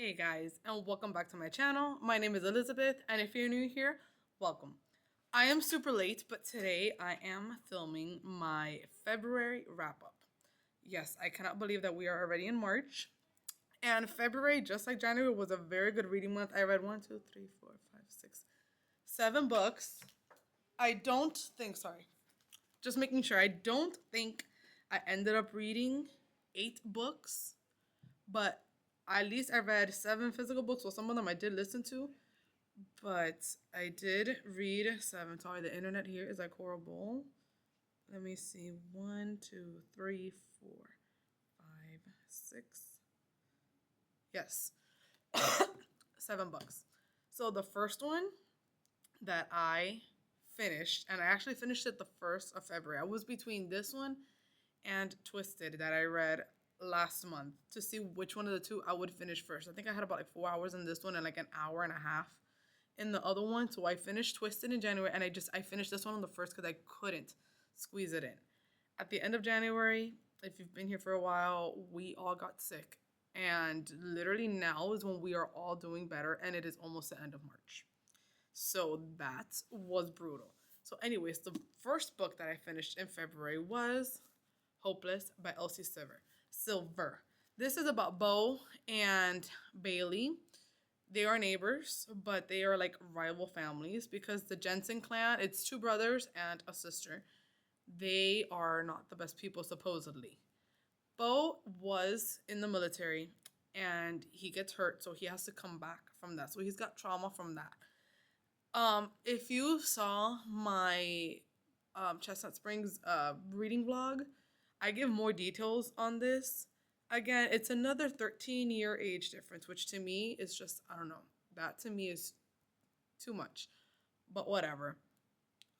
Hey guys, and welcome back to my channel. My name is Elizabeth, and if you're new here, welcome. I am super late, but today I am filming my February wrap up. Yes, I cannot believe that we are already in March. And February, just like January, was a very good reading month. I read one, two, three, four, five, six, 7 books. I don't think, sorry, just making sure, I don't think I ended up reading 8 books, but at least I read 7 physical books. Well, some of them I did listen to, but I did read 7. Sorry, the internet here is like horrible. Let me see. 1, 2, 3, 4, 5, 6. Yes, 7 books. So the first one that I finished, and I actually finished it the 1st of February. I was between this one and Twisted that I read last month to see which one of the two I would finish first. I think I had about like 4 hours in this one and like an hour and a half in the other one. So I finished Twisted in January, and I finished this one on the first because I couldn't squeeze it in. At the end of January, if you've been here for a while, we all got sick. And literally now is when we are all doing better, and it is almost the end of March. So that was brutal. So, anyways, the first book that I finished in February was Hopeless by Elsie Silver. This is about Bo and Bailey. They are neighbors, but they are like rival families because the Jensen clan, it's 2 brothers and a sister. They are not the best people, supposedly. Bo was in the military and he gets hurt, so he has to come back from that. So he's got trauma from that. If you saw my Chestnut Springs reading vlog, I give more details on this. Again, it's another 13-year age difference, which to me is just, I don't know. That to me is too much. But whatever.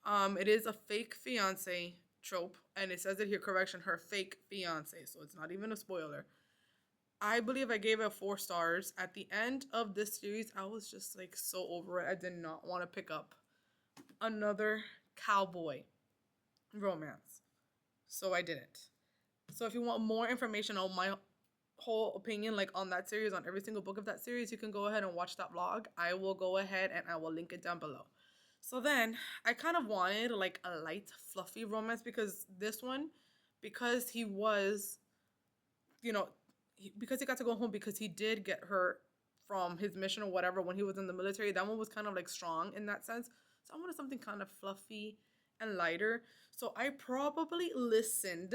It is a fake fiance trope, and it says it here, correction, her fake fiance, so it's not even a spoiler. I believe I gave it 4 stars. At the end of this series, I was just like so over it. I did not want to pick up another cowboy romance. So I didn't. So if you want more information on my whole opinion, like on that series, on every single book of that series, you can go ahead and watch that vlog. I will go ahead and I will link it down below. So then I kind of wanted like a light, fluffy romance because this one, because he was, you know, because he got to go home because he did get hurt from his mission or whatever when he was in the military. That one was kind of like strong in that sense. So I wanted something kind of fluffy and lighter. So I probably listened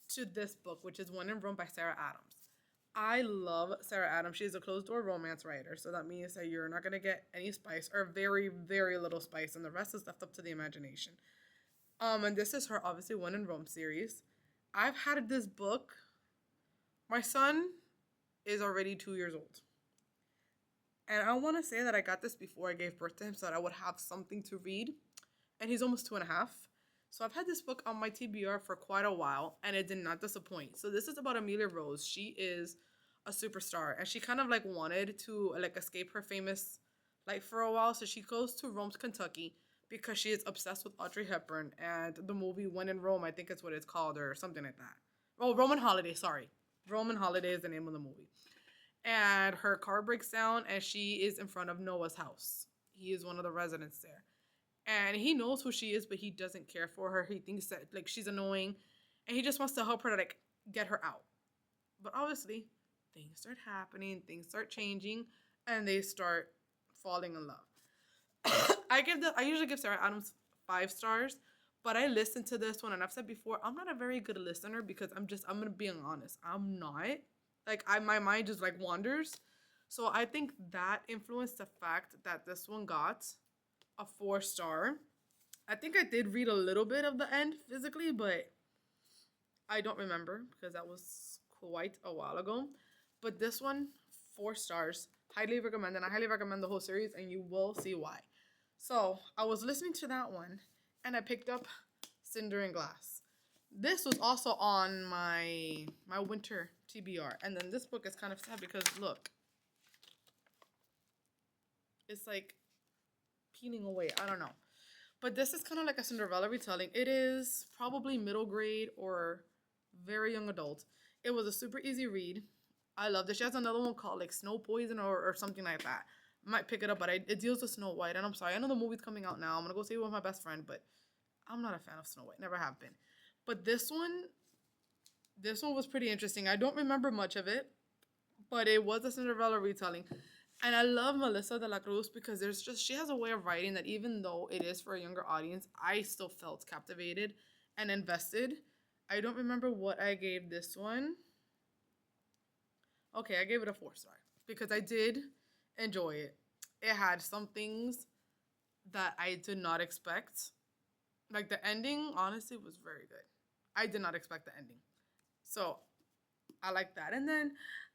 to this book, which is When in Rome by Sarah Adams. I love Sarah Adams. She's a closed door romance writer. So that means that you're not going to get any spice or very, very little spice. And the rest is left up to the imagination. And this is her, obviously, When in Rome series. I've had this book. My son is already 2 years old. And I want to say that I got this before I gave birth to him so that I would have something to read. And he's almost 2.5. So I've had this book on my TBR for quite a while, and it did not disappoint. So this is about Amelia Rose. She is a superstar, and she kind of like wanted to like escape her famous life for a while. So she goes to Rome, Kentucky, because she is obsessed with Audrey Hepburn and the movie When in Rome. I think it's what it's called, or something like that. Oh, Roman Holiday. Sorry, Roman Holiday is the name of the movie. And her car breaks down, and she is in front of Noah's house. He is one of the residents there, and he knows who she is, but he doesn't care for her. He thinks that like she's annoying, and he just wants to help her to like get her out. But obviously, things start happening, things start changing, and they start falling in love. I usually give Sarah Adams 5 stars, but I listened to this one, and I've said before I'm not a very good listener because I'm gonna be honest, I'm not like my mind just like wanders. So I think that influenced the fact that this one got a 4 star. I think I did read a little bit of the end physically, but I don't remember because that was quite a while ago. But this one, 4 stars. Highly recommend, and I highly recommend the whole series, and you will see why. So I was listening to that one, and I picked up Cinder and Glass. This was also on my winter TBR, and then this book is kind of sad because look, it's like peeling away. I don't know. But this is kind of like a Cinderella retelling. It is probably middle grade or very young adult. It was a super easy read. I love this. She has another one called like Snow Poison or something like that. I might pick it up, but it deals with Snow White. And I'm sorry, I know the movie's coming out now. I'm gonna go see it with my best friend, but I'm not a fan of Snow White. Never have been. But this one was pretty interesting. I don't remember much of it, but it was a Cinderella retelling. And I love Melissa de la Cruz because she has a way of writing that even though it is for a younger audience, I still felt captivated and invested. I don't remember what I gave this one. Okay, I gave it a 4 star because I did enjoy it. It had some things that I did not expect. Like the ending, honestly, was very good. I did not expect the ending. So I like that. And then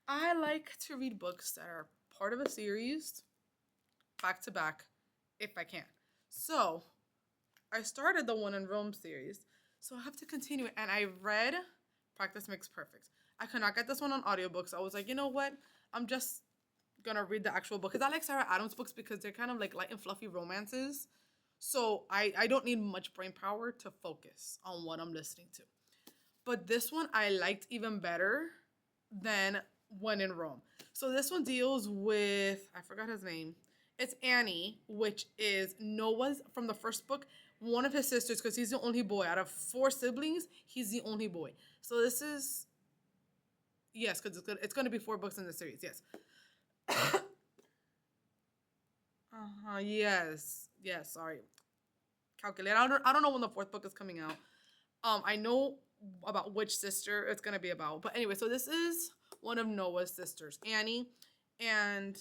I like to read books that are part of a series back to back if I can. So I started the One in Rome series. So I have to continue it. And I read Practice Makes Perfect. I could not get this one on audiobook. So I was like, you know what? I'm just gonna read the actual book. Because I like Sarah Adams books because they're kind of like light and fluffy romances. So I don't need much brain power to focus on what I'm listening to. But this one I liked even better than When in Rome. So this one deals with, I forgot his name. It's Annie, which is Noah's from the first book, one of his sisters, because he's the only boy. Out of 4 siblings, he's the only boy. So this is, yes, because it's going to be 4 books in the series, yes. Yes, sorry. Calculate. I don't know when the 4th book is coming out. I know about which sister it's gonna be about. But anyway, so this is one of Noah's sisters, Annie, and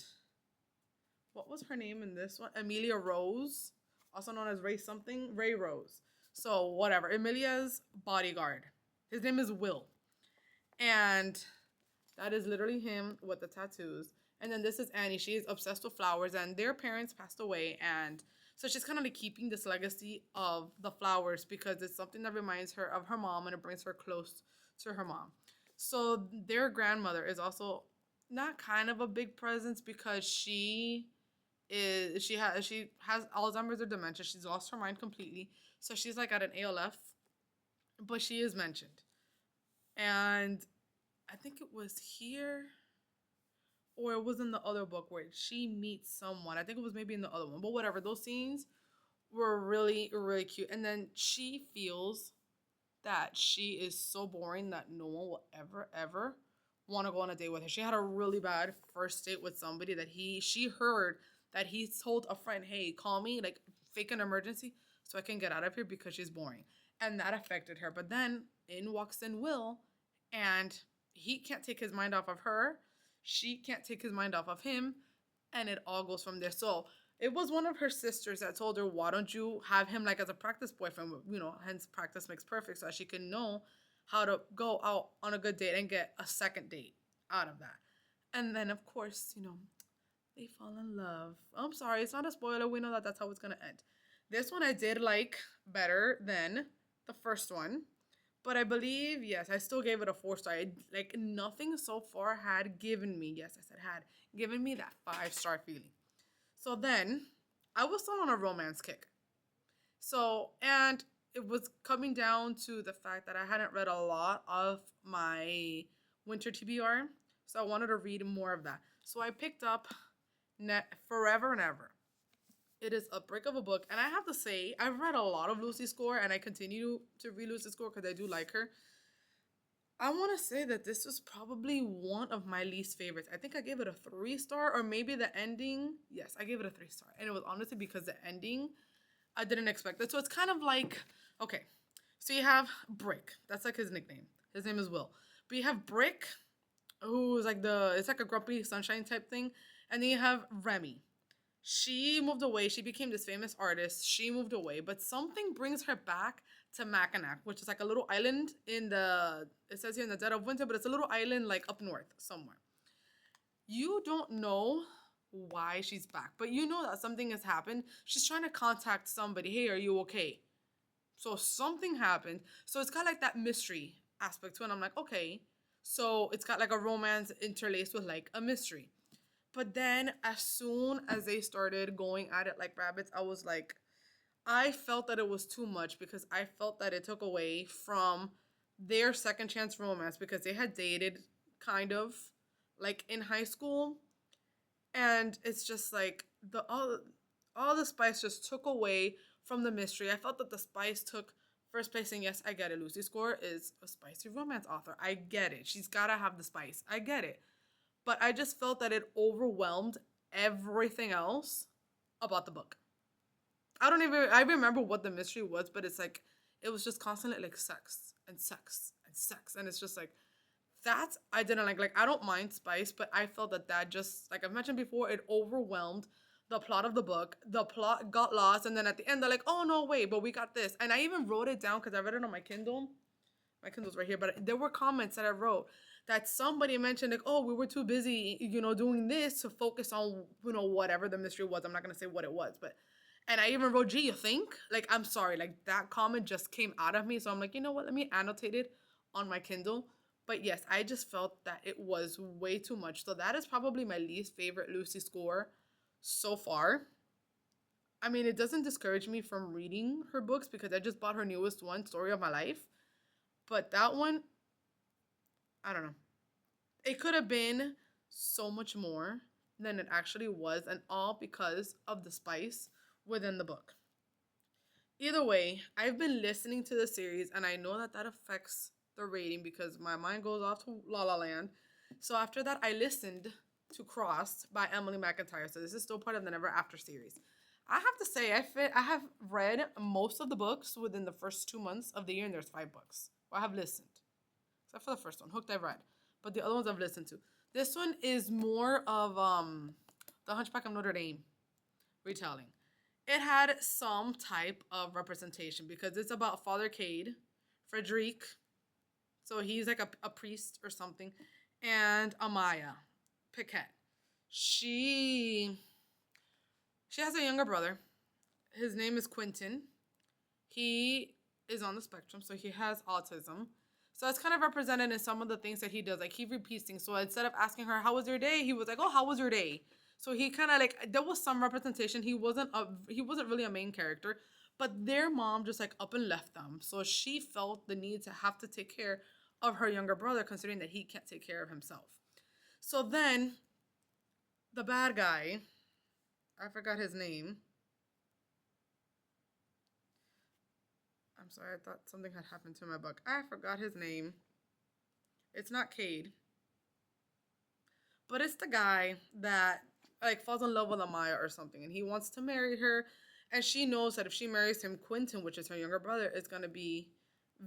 what was her name in this one? Amelia Rose, also known as Ray something, Ray Rose. So whatever, Amelia's bodyguard. His name is Will, and that is literally him with the tattoos. And then this is Annie. She is obsessed with flowers, and their parents passed away, and so she's kind of like keeping this legacy of the flowers because it's something that reminds her of her mom and it brings her close to her mom. So their grandmother is also not kind of a big presence because she has Alzheimer's or dementia. She's lost her mind completely. So she's like at an ALF, but she is mentioned. And I think it was here or it was in the other book where she meets someone. I think it was maybe in the other one, but whatever. Those scenes were really, really cute. And then she feels that she is so boring that no one will ever want to go on a date with her. She had a really bad first date with somebody that she heard that he told a friend, "Hey, call me, like fake an emergency so I can get out of here because she's boring." And that affected her. But then in walks in Will, and he can't take his mind off of her. She can't take his mind off of him, and it all goes from there. So it was one of her sisters that told her, "Why don't you have him like as a practice boyfriend? Hence practice makes perfect, so that she can know how to go out on a good date and get a second date out of that." And then, of course, they fall in love. I'm sorry, it's not a spoiler. We know that that's how it's gonna end. This one I did like better than the first one, but I believe yes, I still gave it a 4 star. Like nothing so far had given me, yes, I said had given me that 5 star feeling. So then I was still on a romance kick. So, and it was coming down to the fact that I hadn't read a lot of my winter TBR. So I wanted to read more of that. So I picked up Forever and Ever. It is a brick of a book. And I have to say, I've read a lot of Lucy Score and I continue to read Lucy Score because I do like her. I want to say that this was probably one of my least favorites. I think I gave it a 3 star, or maybe the ending. Yes, I gave it a 3 star. And it was honestly because the ending, I didn't expect it. So it's kind of like, okay, so you have Brick. That's like his nickname. His name is Will. But you have Brick, who's like it's like a grumpy sunshine type thing. And then you have Remy. She moved away. She became this famous artist. She moved away, but something brings her back to Mackinac, which is like a little island it says here in the dead of winter, but it's a little island like up north somewhere. You don't know why she's back, but you know that something has happened. She's trying to contact somebody. Hey, are you okay? So something happened. So it's got like that mystery aspect to it. And I'm like, okay. So it's got like a romance interlaced with like a mystery. But then as soon as they started going at it like rabbits, I was like, I felt that it was too much because I felt that it took away from their second chance romance because they had dated kind of like in high school, and it's just like all the spice just took away from the mystery. I felt that the spice took first place, and yes, I get it. Lucy Score is a spicy romance author. I get it. She's gotta have the spice. I get it. But I just felt that it overwhelmed everything else about the book. I remember what the mystery was, but it's like it was just constantly like sex and sex and sex, and it's just like that's I didn't like I don't mind spice, but I felt that just like I've mentioned before, it overwhelmed the plot of the book. The plot got lost, and then at the end they're like, oh no, wait, but we got this, and I even wrote it down because I read it on my Kindle. My Kindle's right here, but there were comments that I wrote that somebody mentioned like, oh, we were too busy, doing this to focus on whatever the mystery was. I'm not gonna say what it was, but and I even wrote, gee, you think? Like, I'm sorry, like that comment just came out of me. So I'm like, you know what? Let me annotate it on my Kindle. But yes, I just felt that it was way too much. So that is probably my least favorite Lucy Score so far. I mean, it doesn't discourage me from reading her books because I just bought her newest one, Story of My Life. But that one, I don't know. It could have been so much more than it actually was, and all because of the spice within the book. Either way, I've been listening to the series, and I know that that affects the rating because my mind goes off to La La Land. So after that, I listened to Crossed by Emily McIntyre. So this is still part of the Never After series. I have to say, I have read most of the books within the first 2 months of the year, and there's 5 books. Well, I have listened, except for the first one, Hooked, I've read, but the other ones I've listened to. This one is more of the Hunchback of Notre Dame retelling. It had some type of representation because it's about Father Cade, Frederic. So he's like a priest or something, and Amaya Paquette. She she has a younger brother. His name is Quentin. He is on the spectrum, so he has autism. So it's kind of represented in some of the things that he does. Like he repeats things. So instead of asking her, how was your day? He was like, oh, how was your day? So he kind of like there was some representation. He wasn't really a main character, but their mom just like up and left them. So she felt the need to have to take care of her younger brother, considering that he can't take care of himself. So then the bad guy, I forgot his name. I'm sorry, I thought something had happened to my book. I forgot his name. It's not Cade, but it's the guy that like falls in love with Amaya or something, and he wants to marry her, and she knows that if she marries him, Quentin, which is her younger brother, is gonna be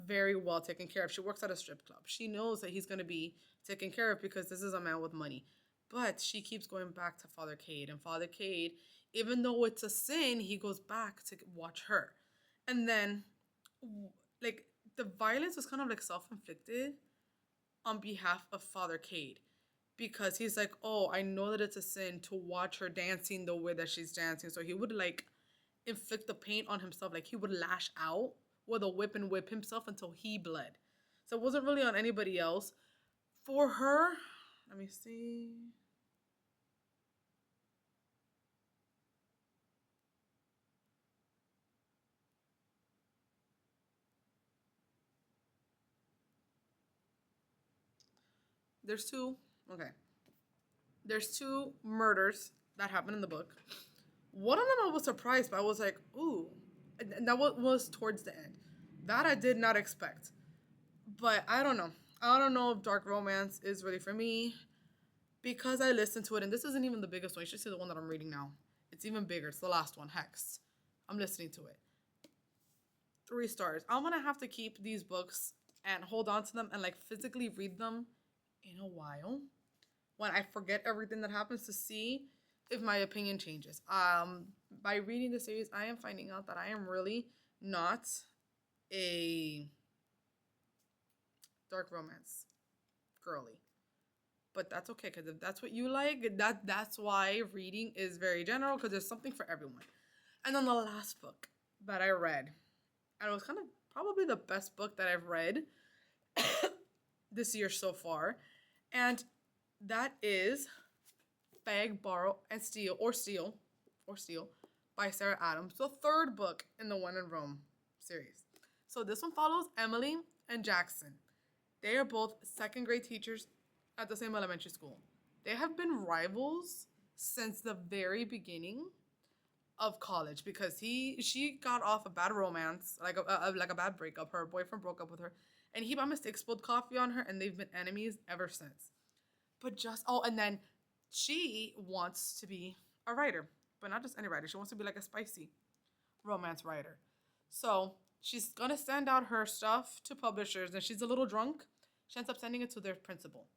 very well taken care of. She works at a strip club. She knows that he's gonna be taken care of because this is a man with money. But she keeps going back to Father Cade, and Father Cade, even though it's a sin, he goes back to watch her, and then like the violence was kind of like self-inflicted on behalf of Father Cade because he's like, oh, I know that it's a sin to watch her dancing the way that she's dancing. So he would like inflict the pain on himself. Like he would lash out with a whip and whip himself until he bled. So it wasn't really on anybody else. For her, let me see. There's two. Okay. There's two murders that happen in the book. One of them I was surprised by. I was like, ooh. And that was towards the end. That I did not expect. But I don't know. I don't know if dark romance is really for me because I listened to it, and this isn't even the biggest one. You should see the one that I'm reading now. It's even bigger. It's the last one, Hex. I'm listening to it. 3 stars. I'm gonna have to keep these books and hold on to them and like physically read them in a while when I forget everything that happens to see if my opinion changes. By reading the series, I am finding out that I am really not a dark romance girly. But that's okay because if that's what you like, that's why reading is very general because there's something for everyone. And then the last book that I read, and it was kind of probably the best book that I've read this year so far, and that is Beg, Borrow, and Steal by Sarah Adams, the third book in the When in Rome series. So this one follows Emily and Jackson. They are both second grade teachers at the same elementary school. They have been rivals since the very beginning of college because she got off a bad romance, like a bad breakup. Her boyfriend broke up with her, and he by mistake spilled coffee on her, and they've been enemies ever since. But just and then she wants to be a writer, but not just any writer. She wants to be like a spicy romance writer. So she's gonna send out her stuff to publishers, and she's a little drunk. She ends up sending it to their principal.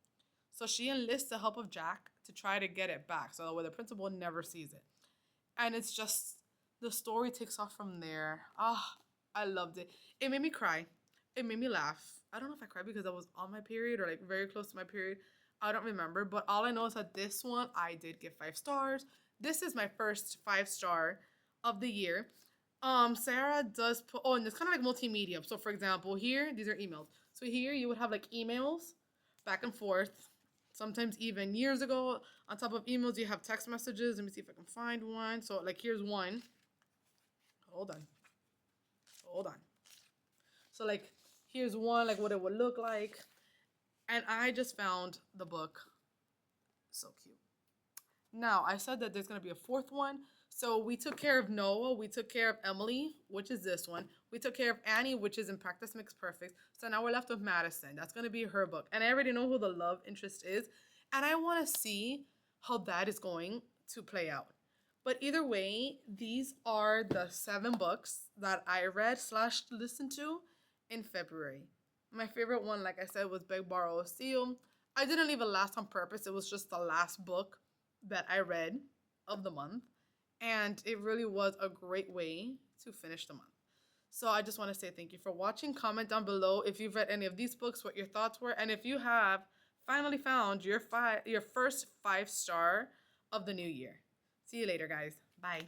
So she enlists the help of Jack to try to get it back, so that way the principal never sees it. And it's just the story takes off from there. Ah, I loved it. It made me cry. It made me laugh. I don't know if I cried because I was on my period or like very close to my period. I don't remember, but all I know is that this one I did give 5 stars. This is my first 5 star of the year. Sarah does put and it's kind of like multimedia. So for example, here these are emails. So here you would have like emails back and forth. Sometimes even years ago, on top of emails, you have text messages. Let me see if I can find one. So like here's one. Hold on. Hold on. So like here's one, like what it would look like. And I just found the book so cute. Now, I said that there's going to be a fourth one. So we took care of Noah. We took care of Emily, which is this one. We took care of Annie, which is In Practice Makes Perfect. So now we're left with Madison. That's going to be her book. And I already know who the love interest is. And I want to see how that is going to play out. But either way, these are the 7 books that I read / listened to in February. My favorite one, like I said, was Beg, Borrow, Steal. I didn't leave it last on purpose. It was just the last book that I read of the month. And it really was a great way to finish the month. So I just want to say thank you for watching. Comment down below if you've read any of these books, what your thoughts were. And if you have finally found your first 5 star of the new year. See you later, guys. Bye.